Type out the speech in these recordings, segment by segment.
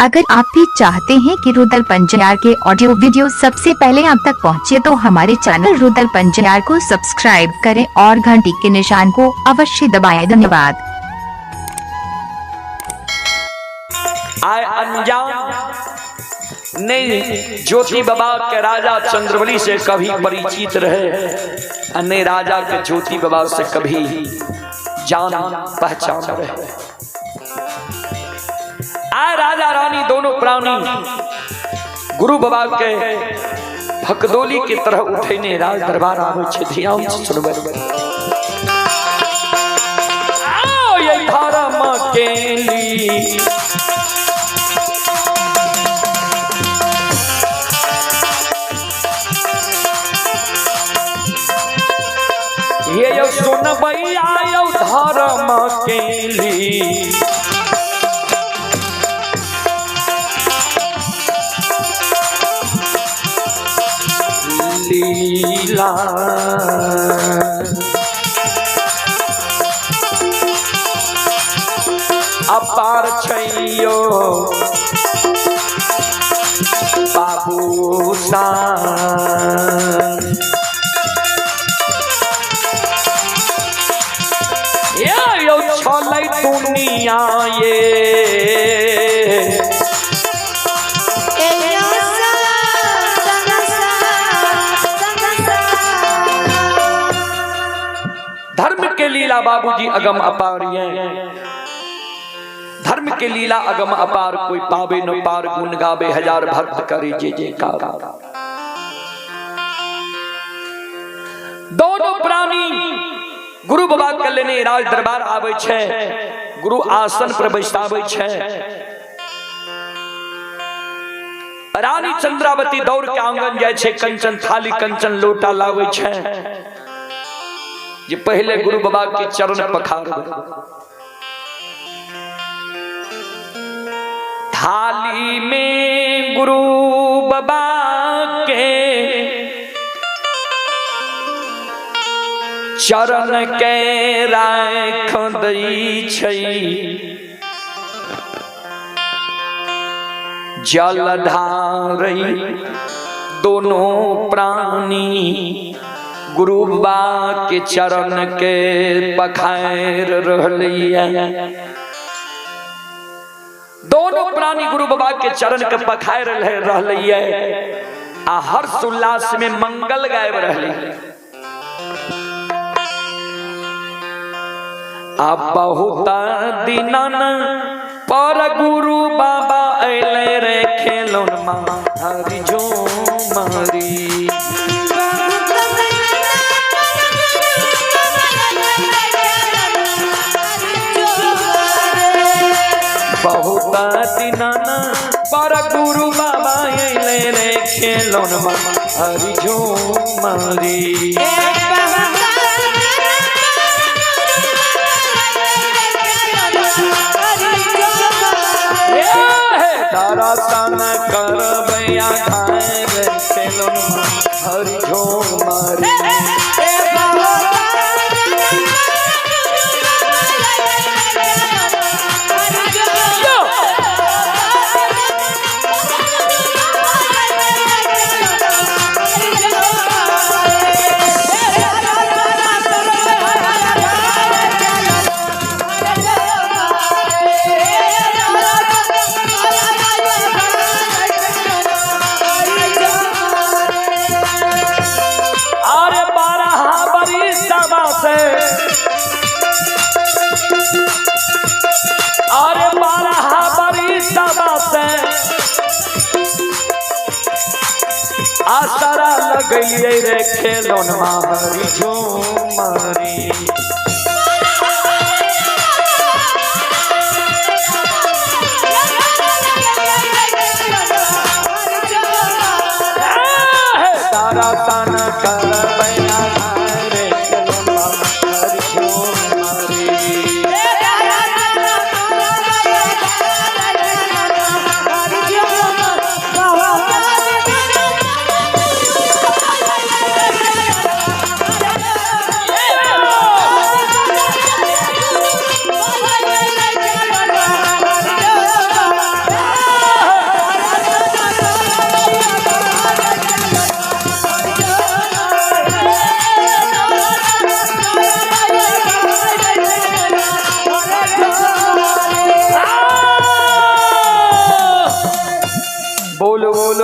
अगर आप भी चाहते हैं कि रुदल पंजयार के ऑडियो वीडियो सबसे पहले आप तक पहुंचे तो हमारे चैनल रुदल पंजयार को सब्सक्राइब करें और घंटी के निशान को अवश्य दबाएं। धन्यवाद। आए अनजान नहीं ज्योति बाबा के राजा चंद्रवली से कभी परिचित रहे, अन्य राजा के ज्योति बाबा से कभी जान पहचान रहे। आए राजा रानी दोनों प्राणी गुरु बाबा के भकदोली की तरह उठे ने राज दरबार आवे छे। ध्यान से सुनबे आओ ये धर्म केली ये यो सुनबई आयो धर्म केली लीला अपार छैयो बाबू सान यो छलै दुनिया ये धर्म के लीला बाबूजी अगम अपार धर्म के लीला अगम अपार कोई पावे न पार गुण गावे हजार भक्त करे जे जयकार। दोनों प्राणी गुरु बाबा के लेने राज दरबार आवे छे, गुरु आसन पर बैसावे छे। रानी चंद्रावती दौड़ के आंगन जाय छे, कंचन थाली कंचन लोटा लावे छे। जे पहले गुरु बाबा के चरण पखार थाली में गुरु बाबा के चरण के राख दई छई। जलधारी दोनों प्राणी गुरु बाबा के चरण के पखार रहलिया। दोनों प्राणी गुरु बाबा के चरण के पखार रहलिया आ हर्ष उल्लास में मंगल गायब रहली। आ बहुत दिनन पर गुरु बाबा अइले रे खेलन मारी झूमरी। बहुत दिनन पर गुरु बाबा अइले रे खेलन मारी झूमरी। दर्शन करबैया खाए रे खेलन मारी झूमरी। अरे बारह बरी सबा से आसरा लगइए रे खेलन मारी झूमरी। तारा तन कर बैया रे खेलन मारी झूमरी।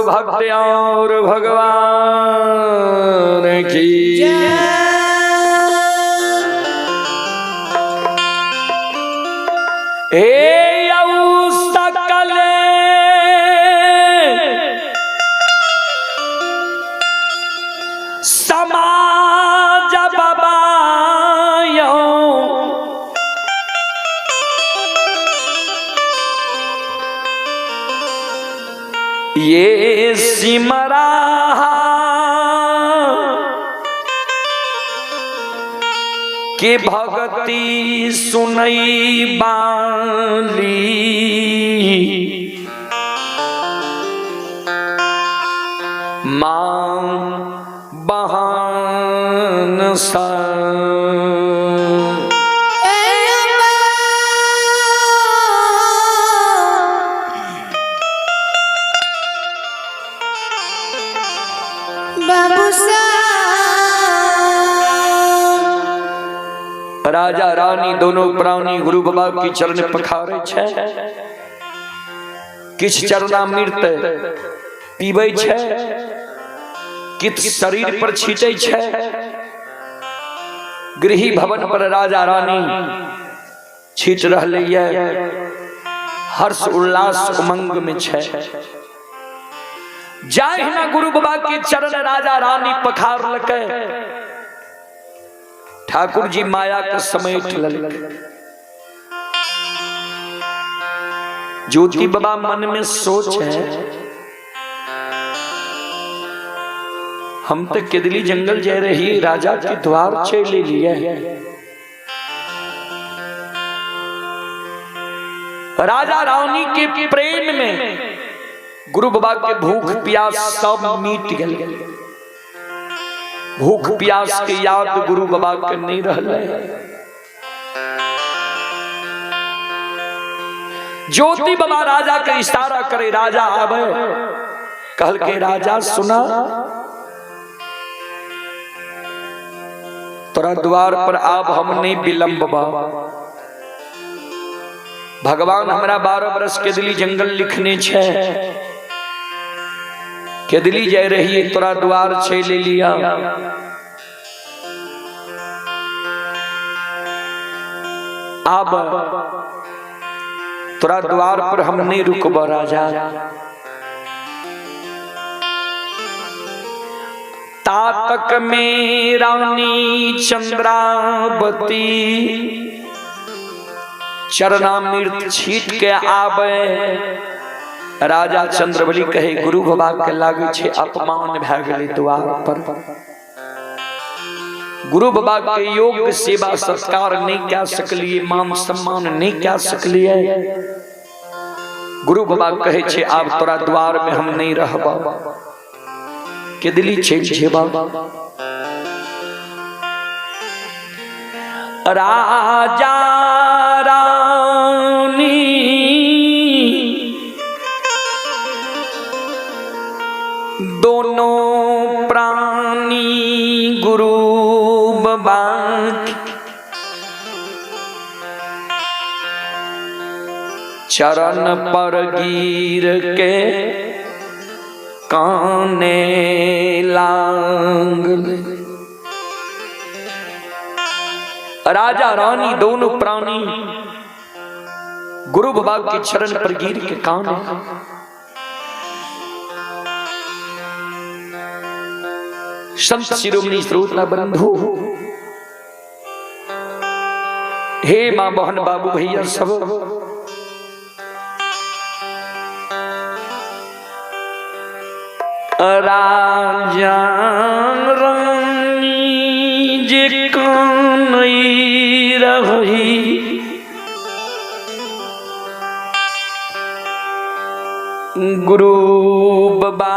भक्त और भगवान की हे सकल समाज बबायो ये सिमरा के भगति सुनई बाली मां बहन सा राजा रानी दोनों प्राणी गुरु बाबा की चरण पखारे छे किछ चरणामृत पीबै छे कित शरीर पर छीटे छे गृही भवन पर राजा रानी छीट रहले ये हर्ष उल्लास उमंग में छे जाहि ना गुरु बाबा के चरण राजा रानी पखार लके ठाकुर जी माया का समेट लले ज्योति बाबा मन में सोच है हम तो किदली जंगल जा रही राजा के द्वार चले लिए राजा रानी के प्रेम में गुरु बाबा के भूख प्यास सब मिट गए भूख प्यास के याद गुरु बाबा के नहीं रहले ज्योति बाबा राजा के इशारा करे राजा आवे कहल के राजा सुना तोरा द्वार पर आब हम नहीं विलंब बा भगवान हमरा 12 बरस के दिली जंगल लिखने छे के दिली जाय रही तोरा द्वार छे ले लिया अब तोरा द्वार पर हम नहीं रुकब राजा तातक में रानी चंद्रावती चरणामृत छीट के आवे राजा चंद्रबली कहे गुरु बाबा के लागे छे अपमान भए गेलै द्वार पर गुरु बाबा के योग्य सेवा सत्कार नहीं कह सकलिए मान सम्मान नहीं कह सकलिए गुरु बाबा कहे छे आब तोरा द्वार में हम नहीं रहबा के दिली छे जेबा राजा रानी दोनों प्राणी गुरु बाबा चरण पर गिर के काने लांग राजा रानी दोनों प्राणी गुरु बाबा के चरण पर गिर के काने संत शिरोमणि श्रोता बंधु हे मां बहन बाबू भैया सब राजा रानी जे कानई रही गुरु बाबा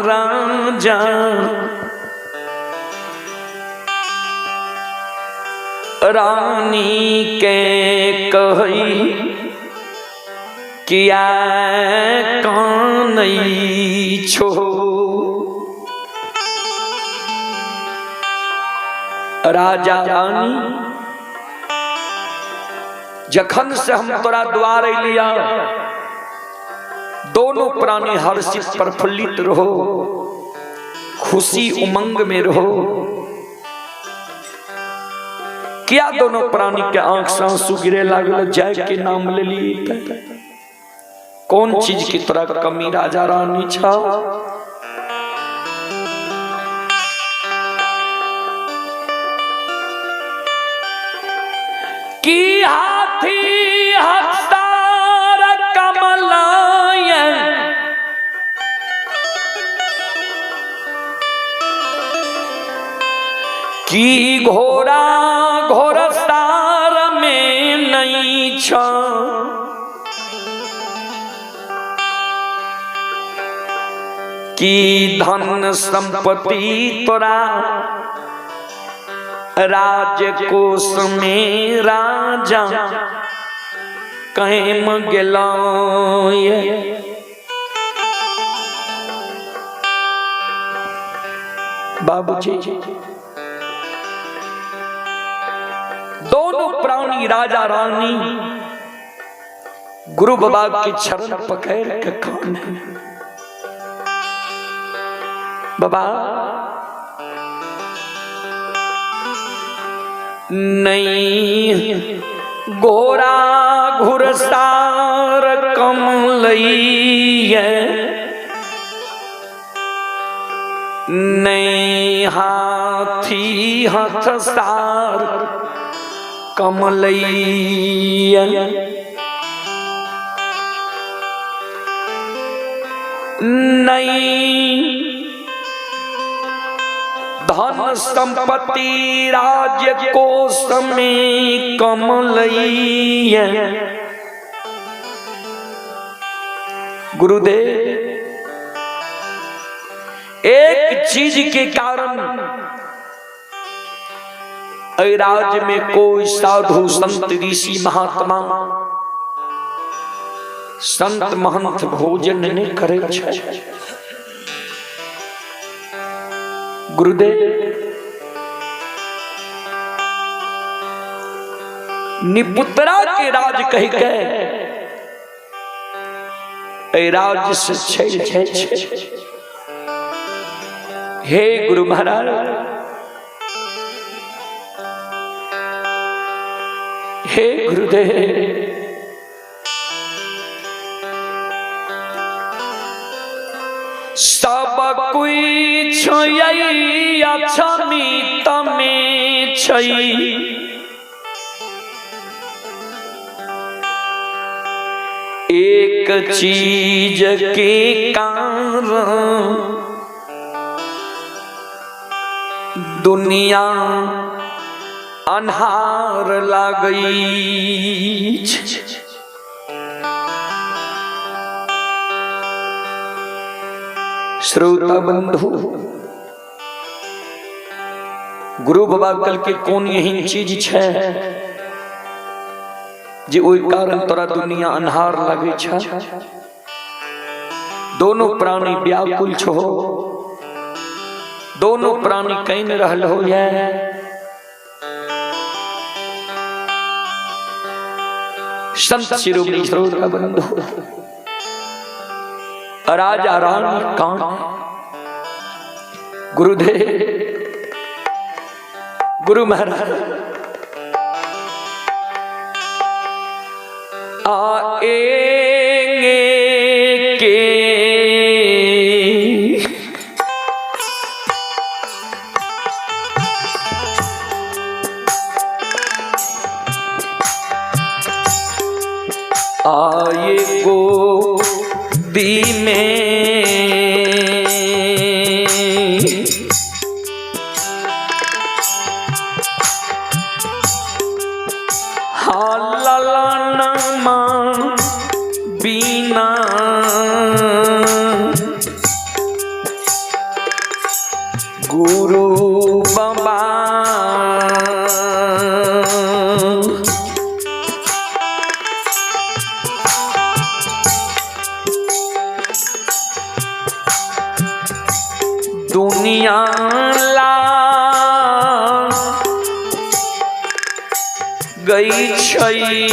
राजा रानी के कही किया कानई छो राजा रानी जखन से हम तोरा द्वार लिया दोनों प्राणी हर्षित प्रफुल्लित रहो, खुशी उमंग में रहो। क्या दोनों प्राणी के आंख से आंसू गिरे लागल, जय के नाम ले लिए। कौन चीज की तरह कमी राजा रानी छा। की हाथी हस्तार कमलाय, की घोड़ा घोड़सार में नहीं छा। की धन संपत्ति तोरा राजकोष में राजा कहीं में गेला। बाबूजी दोनों प्राणी राजा रानी गुरु बाबा के चरण पकड़ के कान, बाबा नहीं घोड़ा घुड़सार कमलैया, नहीं हाथी हथसार कमलैया। नहीं धन संपत्ति राज्य कोष में कमलैया। गुरुदेव एक चीज के कारण राज्य में कोई साधु संत ऋषि महात्मा संत महंत भोजन नहीं करे छे। गुरुदेव निपुत्रा के राज कह के राज्य से छल छे। हे गुरु महाराज, हे गुरुदेव, सब कोई छई अछमित में छई। एक चीज के कारण दुनिया अन्हार लागई। श्रोता बंधु, गुरु बाबा कल के कौन यही चीज छे जे ओई कारण तोरा दुनिया अन्हार लगे छे। दोनों प्राणी व्याकुल छो, दोनों प्राणी कहीं न रहल हो ये। संत शिरोमणि श्रोता बंधु, राजा रानी कान, गुरुदेव, गुरु महाराज आएंगे के आए गोदी में हाललनमा बिना गुरु बाबा दुनिया ला गई छई।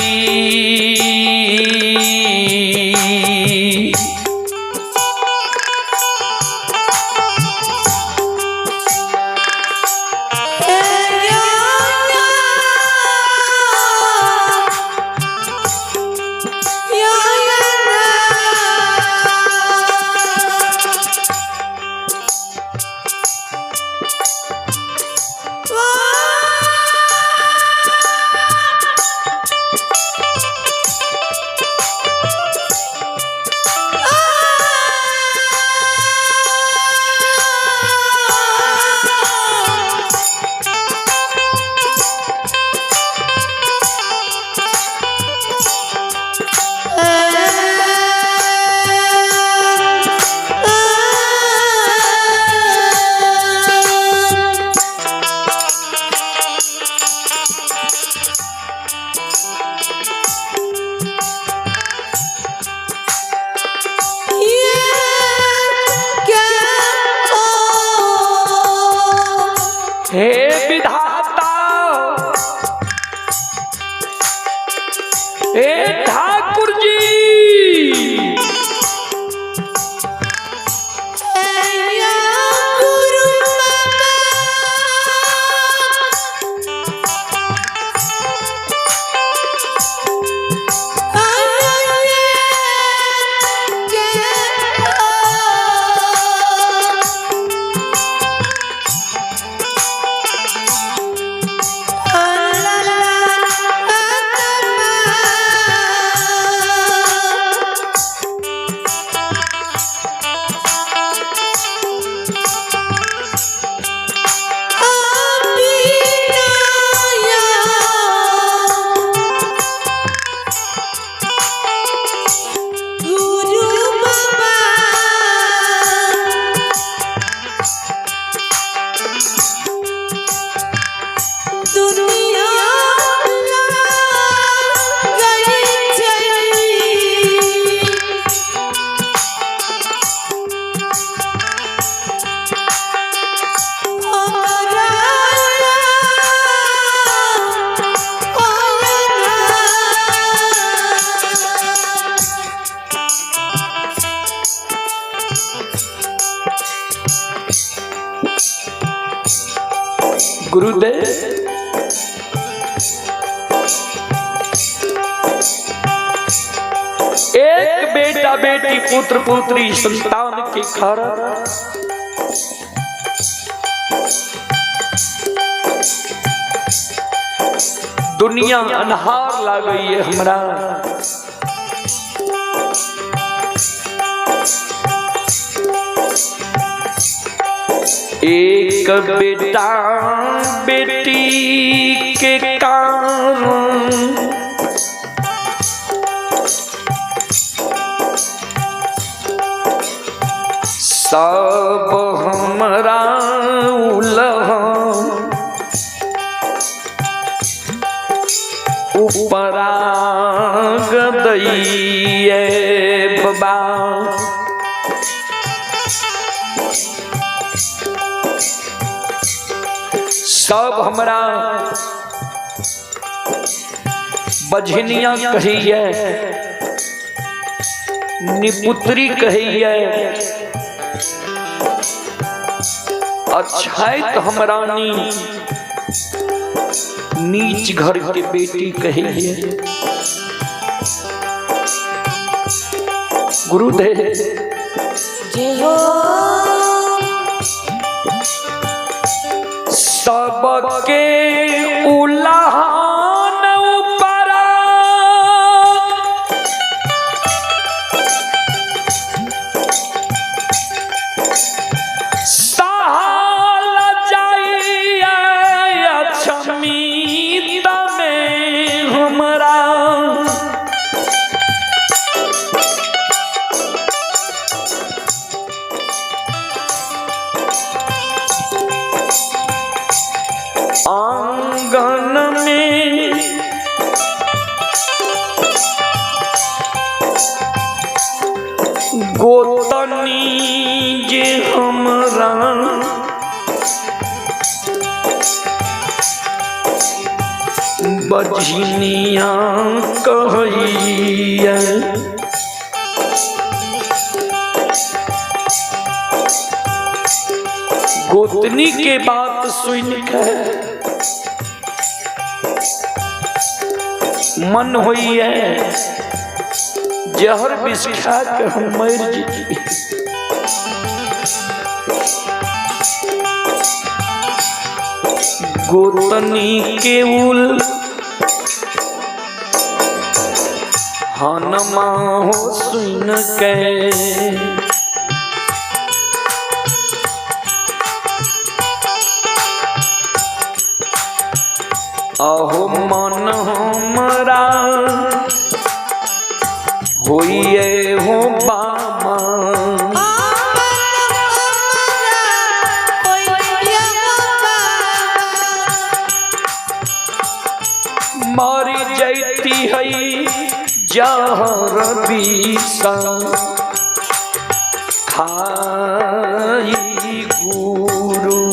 गुरुदेव एक बेटा बेटी पुत्र पुत्री संतान के कारण दुनिया अन्हार ला गई है हमरा। एक बेटा बेटी के कारण सब हमरा उपराग दैये बाबा। सब हमरा बझनिया कहिए, निपुत्री कहिए, अच्छाइत हमरानी नीच घर के बेटी कहिए। गुरुदेव जय हो सबके उलाहन उपरा सहल जाइए अक्षमित में हमरा। आंगन में गोतनी जे हमरा बझनिया कहिए। गोतनी के बात सुन के मन होई है जहर विष खा के हम मर जी। गोतनी के उल हनमा हो सुन के अहो मन हमरा होइए हो बामा। मारी जैती है जहर विषा खाई गुरु।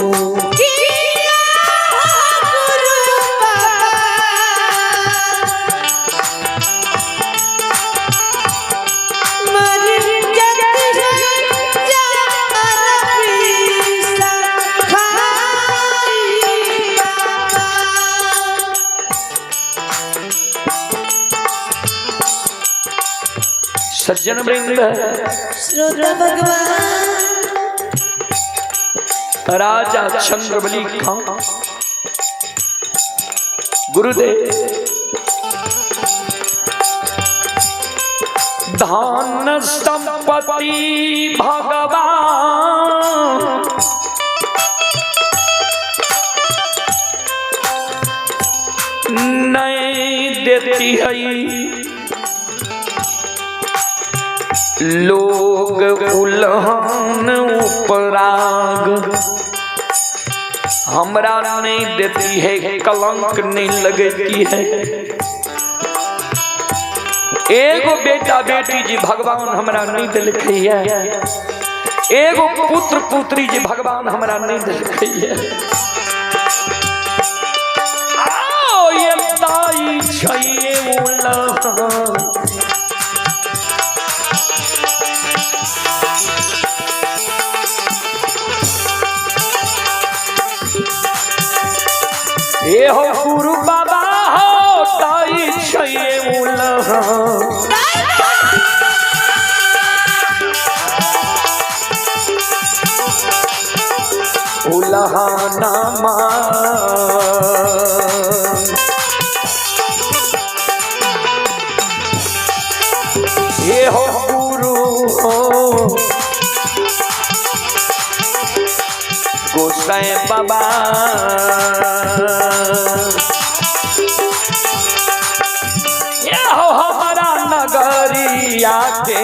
सज्जन वृंद श्रोता भगवान राजा चंद्रबली खां गुरुदेव धन संपत्ति भगवान नहीं देती है। लोग उल्हन उपराग हमरा नहीं देती है, कलंक नहीं लगती है। एगो बेटा बेटी जी भगवान हमरा नहीं दिलखी है, एगो पुत्र पुत्री जी भगवान हमरा नहीं दिलखी है। आओ ये ताई छैये उल्हन दुल्हा नामा ये हो गुरु हो गोसाई बाबा ये हो हमारा नगरिया के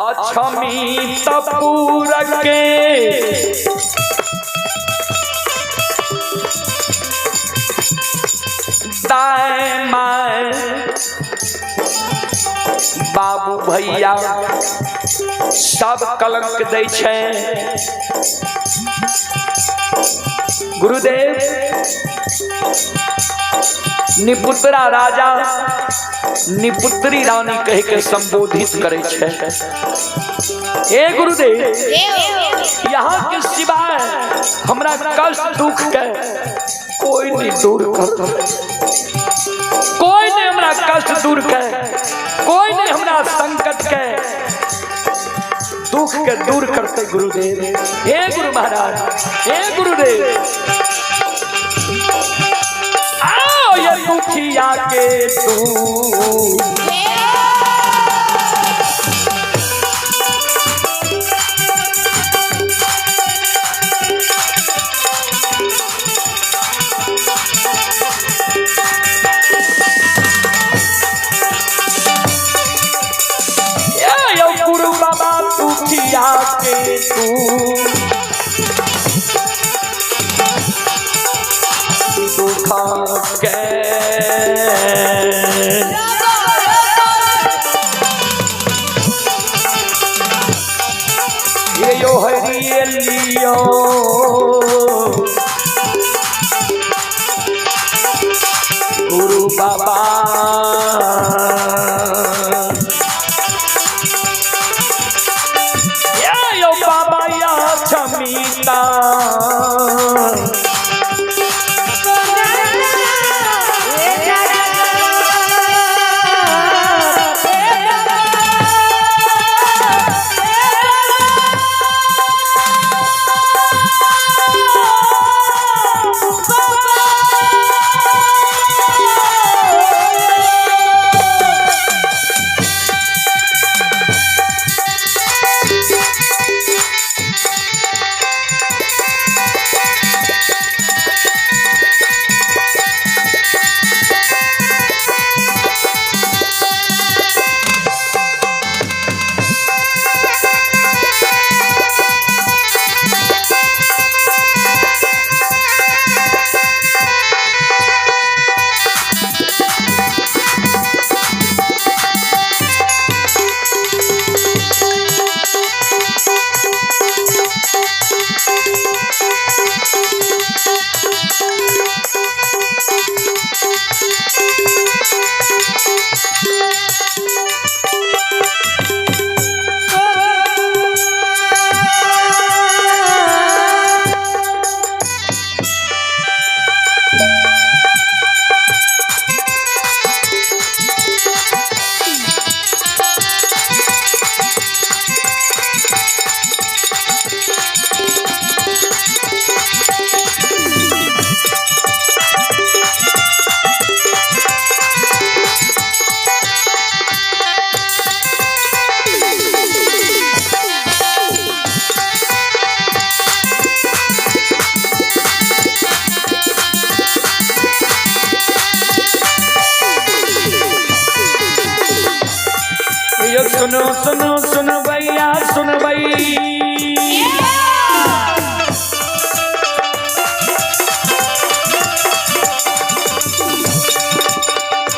अक्षमी तपूर के दाएं माए बाबू भैया सब कलंक दै छै गुरुदेव निपुत्रा राजा निपुत्री रानी कह के संबोधित करे छे। ए गुरुदेव यहाँ के सिवाय हमरा कष्ट दुख के कोई नहीं दूर कर कोई नहीं हमरा कष्ट दूर के कोई नहीं हमरा संकट के दुख के दूर करते गुरुदेव। हे गुरु महाराज हे गुरुदेव आओ ये दुखिया के तू गुरु बाबा दुखिया के तू दुखा के ये यो हरिये लियो गुरु बाबा बाबा या छमीता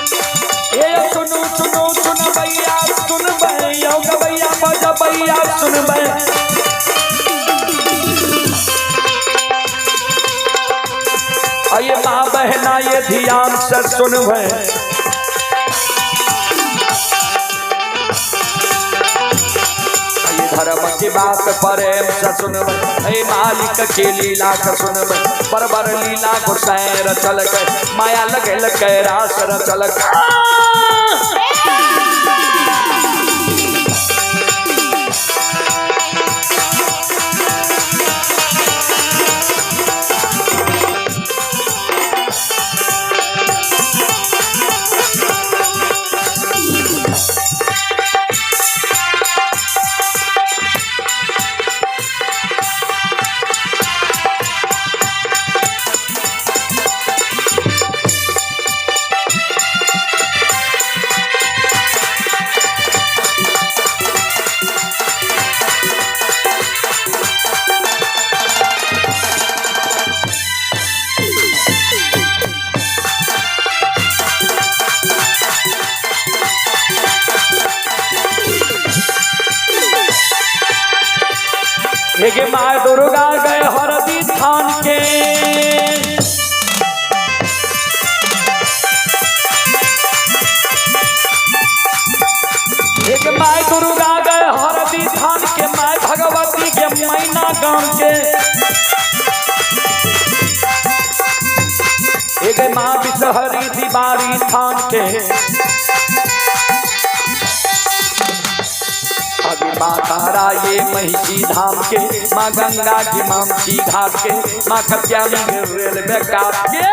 सुनो सुनो सुन भैया सुन भैया भैया बजा भैया सुन भैया आइए माँ बहना ये ध्यान से सुन भैया धर्म की बात प्रेम से सुन भैया मालिक की लीला का सुन भैया बरबर लीला को सैर चल गए माया लगे लगे रास चल गए एक माँ दुर्गा गए हरदी थान के एक माँ दुर्गा गए हरदी थान के माँ भगवती के मैना गांव के एक माँ बिसहरी दीवारी थान के माँ तारा ये महिषी धाम के माँ गंगा की मामसी घाट के माँ कत्यानी रेलवे काट के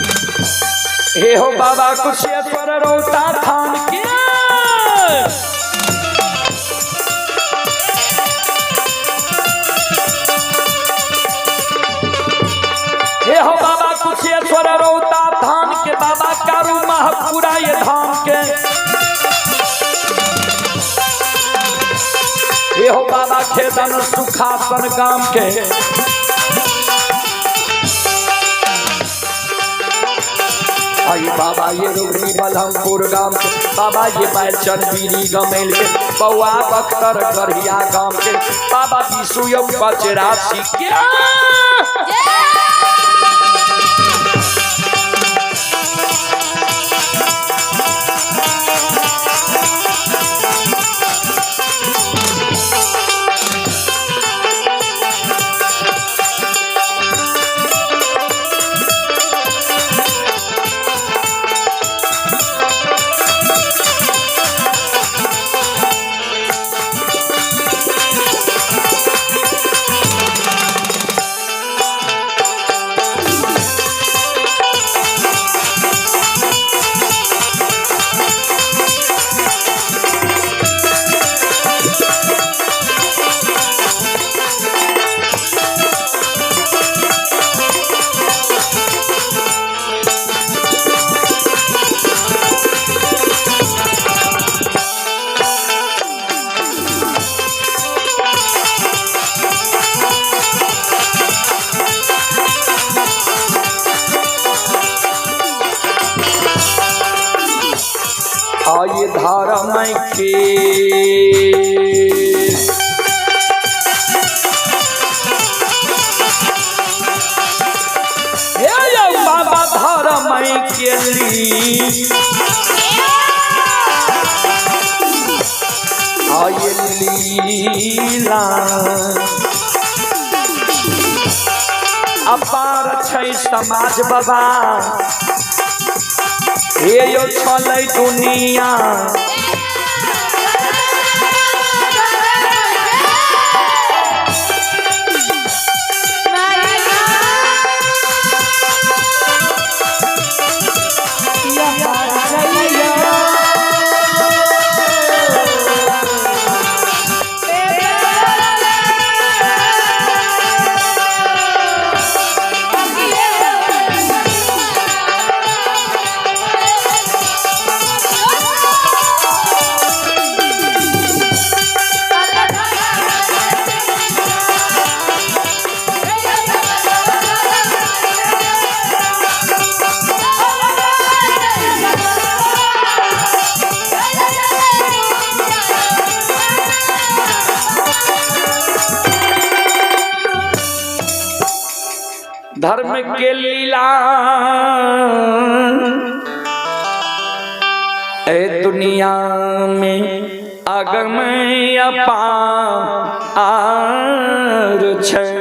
हे हो बाबा कुशेश्वर रोता थान के हे हो बाबा कुशेश्वर रोता थान के बाबा कारू महपुरा ये धाम के हे हो बाबा खेदन सुखासन गाम के आई बाबा ये रोहनी बलमपुर गांव के बाबा ये बैचन बीरी गमेल के बउआ बख्तर गढ़िया गांव के बाबा विशु बचरासी के धर्म के बाबा धर्म के लीला अपार छै समाज बाबा हे यो छलै दुनिया धर्म के लीला ए दुनिया में अगम अपार छै